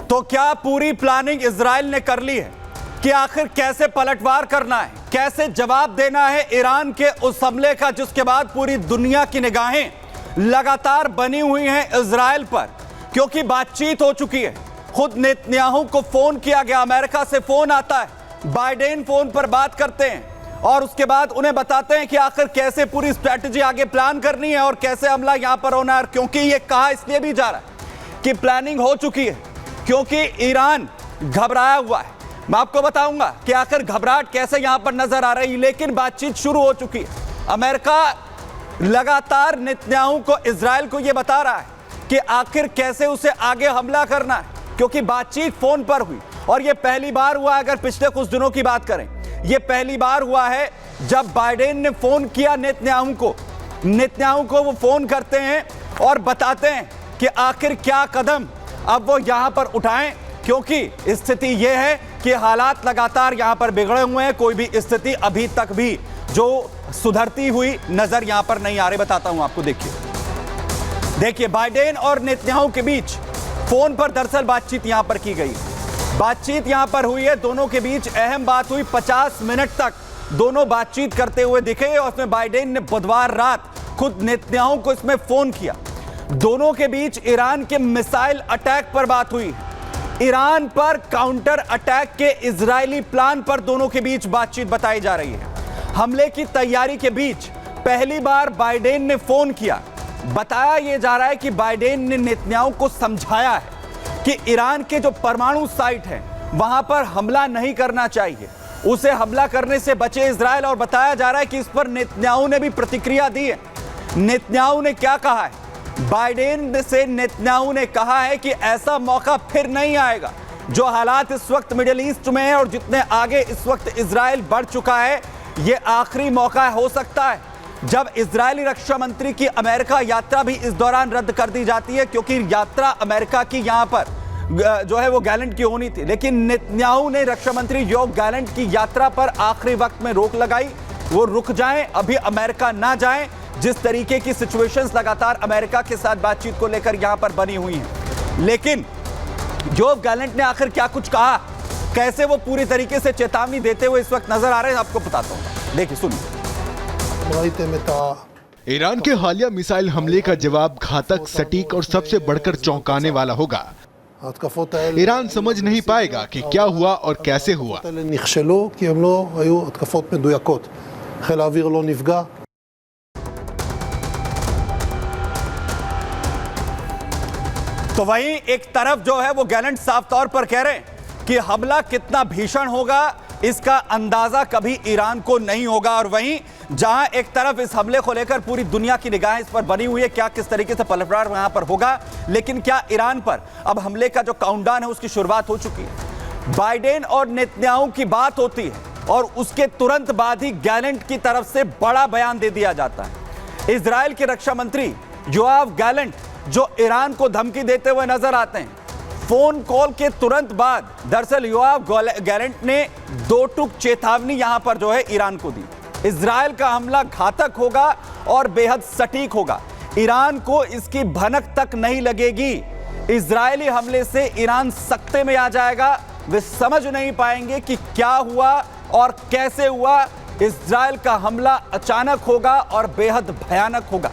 तो क्या पूरी प्लानिंग इजराइल ने कर ली है कि आखिर कैसे पलटवार करना है, कैसे जवाब देना है ईरान के उस हमले का, जिसके बाद पूरी दुनिया की निगाहें लगातार बनी हुई हैं इजराइल पर, क्योंकि बातचीत हो चुकी है। खुद नेतन्याहू को फोन किया गया, अमेरिका से फोन आता है, बाइडेन फोन पर बात करते हैं और उसके बाद उन्हें बताते हैं कि आखिर कैसे पूरी स्ट्रैटेजी आगे प्लान करनी है और कैसे हमला यहां पर होना है। क्योंकि यह कहा इसलिए भी जा रहा है कि प्लानिंग हो चुकी है, क्योंकि ईरान घबराया हुआ है। मैं आपको बताऊंगा कि आखिर घबराहट कैसे यहां पर नजर आ रही है, लेकिन बातचीत शुरू हो चुकी है। अमेरिका लगातार नेतन्याहू को, इजराइल को यह बता रहा है कि आखिर कैसे उसे आगे हमला करना है, क्योंकि बातचीत फोन पर हुई। और यह पहली बार हुआ, अगर पिछले कुछ दिनों की बात करें, यह पहली बार हुआ है जब बाइडेन ने फोन किया नेतन्याहू को वो फोन करते हैं और बताते हैं कि आखिर क्या कदम अब वो यहां पर उठाएं, क्योंकि स्थिति यह है कि हालात लगातार यहां पर बिगड़े हुए हैं। कोई भी स्थिति अभी तक भी जो सुधरती हुई नजर यहां पर नहीं आ रही। बताता हूं आपको, देखिए बाइडेन और नेतन्याहू के बीच फोन पर दरअसल बातचीत यहां पर की गई, बातचीत यहां पर हुई है। दोनों के बीच अहम बात हुई, 50 मिनट तक दोनों बातचीत करते हुए दिखे और उसमें बाइडेन ने बुधवार रात खुद नेतन्याहू को इसमें फोन किया। दोनों के बीच ईरान के मिसाइल अटैक पर बात हुई, ईरान पर काउंटर अटैक के इजरायली प्लान पर दोनों के बीच बातचीत बताई जा रही है। हमले की तैयारी के बीच पहली बार बाइडेन ने फोन किया। बताया यह जा रहा है कि बाइडेन ने नेतन्याहू को समझाया है कि ईरान के जो परमाणु साइट है वहां पर हमला नहीं करना चाहिए, उसे हमला करने से बचे इजराइल। और बताया जा रहा है कि इस पर नेतन्याहू ने भी प्रतिक्रिया दी है। नेतन्याहू ने क्या कहा है? बाइडेन से नेतन्याहू ने कहा है कि ऐसा मौका फिर नहीं आएगा। जो हालात इस वक्त मिडिल ईस्ट में है और जितने आगे इस वक्त इजराइल बढ़ चुका है, यह आखिरी मौका हो सकता है जब इजरायली रक्षा मंत्री की अमेरिका यात्रा भी इस दौरान रद्द कर दी जाती है, क्योंकि यात्रा अमेरिका की यहां पर जो है वो गैलेंट की होनी थी। लेकिन नेतन्याहू ने रक्षा मंत्री योव गैलेंट की यात्रा पर आखिरी वक्त में रोक लगाई। वो रुक जाएं, अभी अमेरिका ना जाएं। जिस तरीके की सिचुएशंस लगातार अमेरिका के साथ बातचीत को लेकर यहां पर बनी हुई हैं, लेकिन योव गैलेंट ने आखिर क्या कुछ कहा, कैसे वो पूरी तरीके से चेतावनी देते हुए इस वक्त नजर आ रहे हैं, आपको बताता हूं। देखिए, सुनिए। ईरान के हालिया मिसाइल हमले का जवाब घातक, सटीक और सबसे बढ़कर चौंकाने वाला होगा। ईरान समझ नहीं पाएगा कि क्या हुआ और कैसे हुआ। तो वहीं एक तरफ जो है वो गैलेंट साफ तौर पर कह रहे हैं कि हमला कितना भीषण होगा इसका अंदाजा कभी ईरान को नहीं होगा। और वहीं जहां एक तरफ इस हमले को लेकर पूरी दुनिया की निगाहें इस पर बनी हुई है, क्या किस तरीके से पलटवार वहां पर होगा, लेकिन क्या ईरान पर अब हमले का जो काउंटडाउन है उसकी शुरुआत हो चुकी है। बाइडेन और नेतन्याहू की बात होती है और उसके तुरंत बाद ही गैलेंट की तरफ से बड़ा बयान दे दिया जाता है। इजराइल के रक्षा मंत्री योआव गैलेंट जो ईरान को धमकी देते हुए नजर आते हैं, फोन कॉल के तुरंत बाद दरअसल योआव गैलेंट ने 2 टूक चेतावनी यहां पर जो है ईरान को दी। इजराइल का हमला घातक होगा और बेहद सटीक होगा, ईरान को इसकी भनक तक नहीं लगेगी। इजरायली हमले से ईरान सकते में आ जाएगा, वे समझ नहीं पाएंगे कि क्या हुआ और कैसे हुआ। इजराइल का हमला अचानक होगा और बेहद भयानक होगा।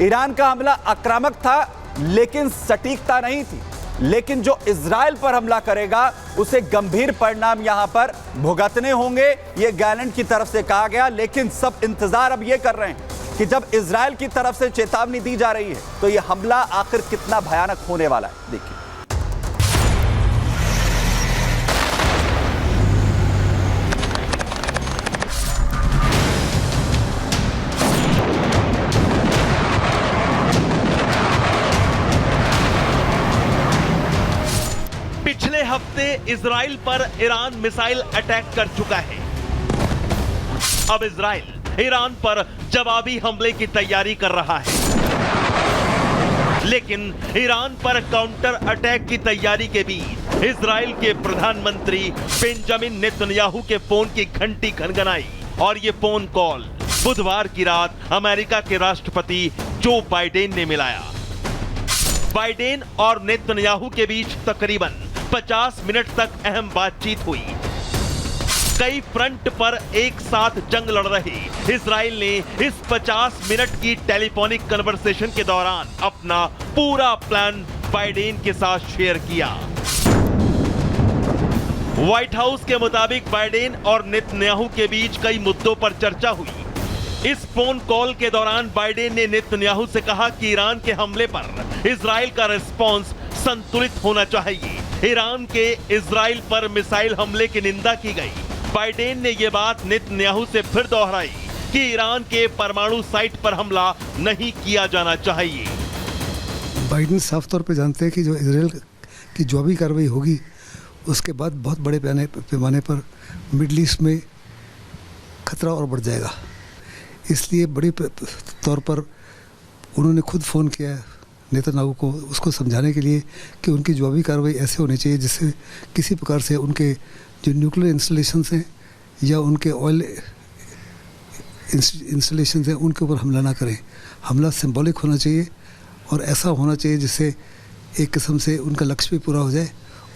ईरान का हमला आक्रामक था लेकिन सटीकता नहीं थी, लेकिन जो इजराइल पर हमला करेगा उसे गंभीर परिणाम यहां पर भुगतने होंगे, यह गैलेंट की तरफ से कहा गया। लेकिन सब इंतजार अब यह कर रहे हैं कि जब इजराइल की तरफ से चेतावनी दी जा रही है तो यह हमला आखिर कितना भयानक होने वाला है। देखिए, पिछले हफ्ते इजराइल पर ईरान मिसाइल अटैक कर चुका है। अब इजराइल ईरान पर जवाबी हमले की तैयारी कर रहा है, लेकिन ईरान पर काउंटर अटैक की तैयारी के बीच इजराइल के प्रधानमंत्री बेंजामिन नेतन्याहू के फोन की घंटी खनखनाई और ये फोन कॉल बुधवार की रात अमेरिका के राष्ट्रपति जो बाइडेन ने मिलाया। बाइडेन और नेतन्याहू के बीच तकरीबन 50 मिनट तक अहम बातचीत हुई। कई फ्रंट पर एक साथ जंग लड़ रहे इजराइल ने इस 50 मिनट की टेलीफोनिक कन्वर्सेशन के दौरान अपना पूरा प्लान बाइडेन के साथ शेयर किया। व्हाइट हाउस के मुताबिक बाइडेन और नेतन्याहू के बीच कई मुद्दों पर चर्चा हुई। इस फोन कॉल के दौरान बाइडेन ने नेतन्याहू से कहा कि ईरान के हमले पर इजराइल का रिस्पॉन्स संतुलित होना चाहिए। ईरान के इजराइल पर मिसाइल हमले की निंदा की गई। बाइडेन ने यह बात नेतन्याहू से फिर दोहराई कि ईरान के परमाणु साइट पर हमला नहीं किया जाना चाहिए। बाइडेन साफ तौर पर जानते हैं कि जो इजराइल की जो भी कार्रवाई होगी उसके बाद बहुत बड़े पैमाने पर मिडल ईस्ट में खतरा और बढ़ जाएगा। इसलिए बड़े तौर पर उन्होंने खुद फ़ोन किया है नेतन्याहू को, उसको समझाने के लिए कि उनकी जवाबी कार्रवाई ऐसे होनी चाहिए जिससे किसी प्रकार से उनके जो न्यूक्लियर इंस्टॉलेशंस हैं या उनके ऑयल इंस्टॉलेशंस हैं उनके ऊपर हमला ना करें। हमला सिंबॉलिक होना चाहिए और ऐसा होना चाहिए जिससे एक किस्म से उनका लक्ष्य भी पूरा हो जाए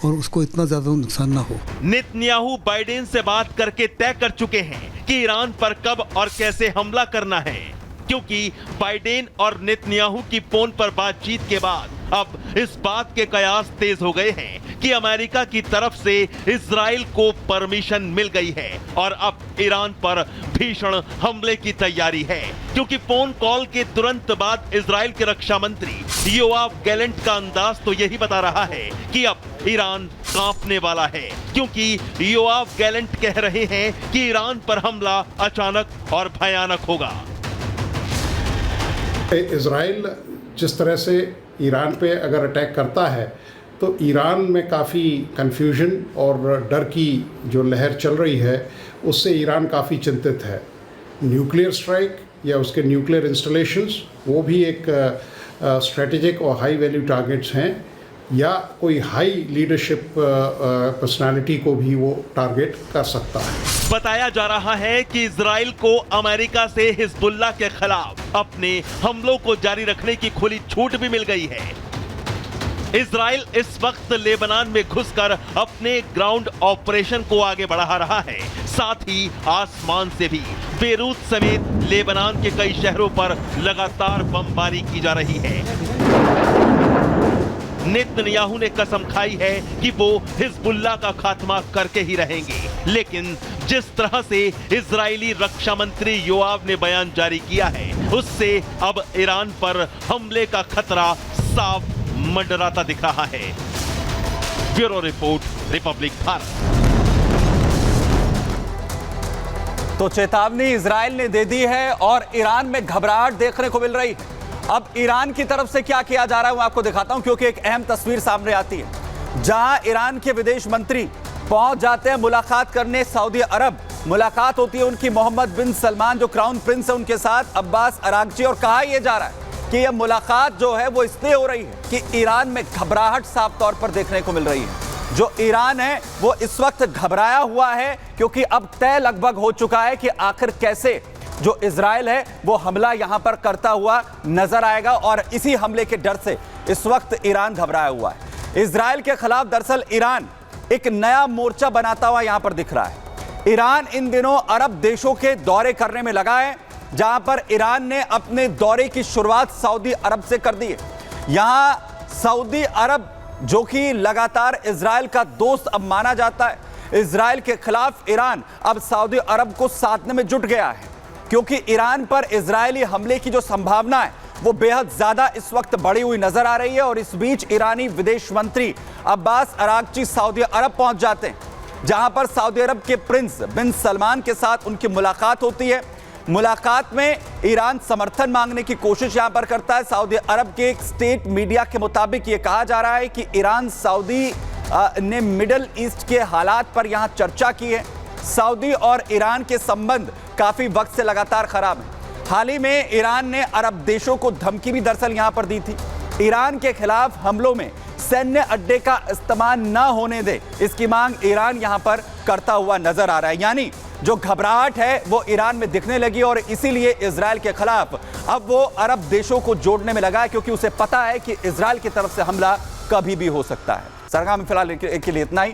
और उसको इतना ज़्यादा नुकसान ना हो। नेतन्याहू बाइडेन से बात करके तय कर चुके हैं कि ईरान पर कब और कैसे हमला करना है, क्योंकि बाइडेन और नेतन्याहू की फोन पर बातचीत के बाद अब इस बात के कयास तेज हो गए हैं कि अमेरिका की तरफ से इजराइल को परमिशन मिल गई है और अब ईरान पर भीषण हमले की तैयारी है, क्योंकि फोन कॉल के तुरंत बाद इजराइल के रक्षा मंत्री योआव गैलेंट का अंदाज तो यही बता रहा है कि अब ईरान कांपने वाला है, क्योंकि योआव गैलेंट कह रहे हैं कि ईरान पर हमला अचानक और भयानक होगा। इजराइल जिस तरह से ईरान पे अगर अटैक करता है तो ईरान में काफ़ी कन्फ्यूजन और डर की जो लहर चल रही है उससे ईरान काफ़ी चिंतित है। न्यूक्लियर स्ट्राइक या उसके न्यूक्लियर इंस्टॉलेशंस वो भी एक स्ट्रेटेजिक और हाई वैल्यू टारगेट्स हैं, या कोई हाई लीडरशिप पर्सनालिटी को भी वो टारगेट कर सकता है। बताया जा रहा है कि इजराइल को अमेरिका से हिजबुल्लाह के खिलाफ अपने हमलों को जारी रखने की खुली छूट भी मिल गई है। इजराइल इस वक्त लेबनान में घुसकर अपने ग्राउंड ऑपरेशन को आगे बढ़ा रहा है, साथ ही आसमान से भी बेरूत समेत लेबनान के कई शहरों पर लगातार बमबारी की जा रही है। नेतन्याहू ने कसम खाई है कि वो हिजबुल्लाह का खात्मा करके ही रहेंगे, लेकिन जिस तरह से इजरायली रक्षा मंत्री योआव ने बयान जारी किया है उससे अब ईरान पर हमले का खतरा साफ मंडराता दिख रहा है। Bureau report, Republic Bharat. तो चेतावनी इजराइल ने दे दी है और ईरान में घबराहट देखने को मिल रही है। अब ईरान की तरफ से क्या किया जा रहा है वो आपको दिखाता हूं, क्योंकि एक अहम तस्वीर सामने आती है जहां ईरान के विदेश मंत्री पहुंच जाते हैं मुलाकात करने सऊदी अरब। मुलाकात होती है उनकी मोहम्मद बिन सलमान जो क्राउन प्रिंस है उनके साथ, अब्बास अरागची, और कहा यह जा रहा है कि यह मुलाकात जो है वो इसलिए हो रही है कि ईरान में घबराहट साफ तौर पर देखने को मिल रही है। जो ईरान है वो इस वक्त घबराया हुआ है, क्योंकि अब तय लगभग हो चुका है कि आखिर कैसे जो इजराइल है वो हमला यहां पर करता हुआ नजर आएगा, और इसी हमले के डर से इस वक्त ईरान घबराया हुआ है। इजराइल के खिलाफ दरअसल ईरान एक नया मोर्चा बनाता हुआ यहां पर दिख रहा है। ईरान इन दिनों अरब देशों के दौरे करने में लगा है, जहां पर ईरान ने अपने दौरे की शुरुआत सऊदी अरब से कर दी है। यहां सऊदी अरब जो कि लगातार इजराइल का दोस्त अब माना जाता है, इजराइल के खिलाफ ईरान अब सऊदी अरब को साधने में जुट गया है, क्योंकि ईरान पर इजरायली हमले की जो संभावना है वो बेहद ज्यादा इस वक्त बढ़ी हुई नजर आ रही है। और इस बीच ईरानी विदेश मंत्री अब्बास अरागची सऊदी अरब पहुंच जाते हैं, जहां पर सऊदी अरब के प्रिंस बिन सलमान के साथ उनकी मुलाकात होती है। मुलाकात में ईरान समर्थन मांगने की कोशिश यहां पर करता है। सऊदी अरब के एक स्टेट मीडिया के मुताबिक यह कहा जा रहा है कि ईरान सऊदी ने मिडल ईस्ट के हालात पर यहां चर्चा की है। सऊदी और ईरान के संबंध काफी वक्त से लगातार खराब हैं। हाल ही में ईरान ने अरब देशों को धमकी भी दरअसल यहां पर दी थी, ईरान के खिलाफ हमलों में सैन्य अड्डे का इस्तेमाल न होने दे, इसकी मांग ईरान यहां पर करता हुआ नजर आ रहा है। यानी जो घबराहट है वो ईरान में दिखने लगी, और इसीलिए इजराइल के खिलाफ अब वो अरब देशों को जोड़ने में लगा है, क्योंकि उसे पता है कि इजराइल की तरफ से हमला कभी भी हो सकता है। सरकार में फिलहाल के लिए इतना ही।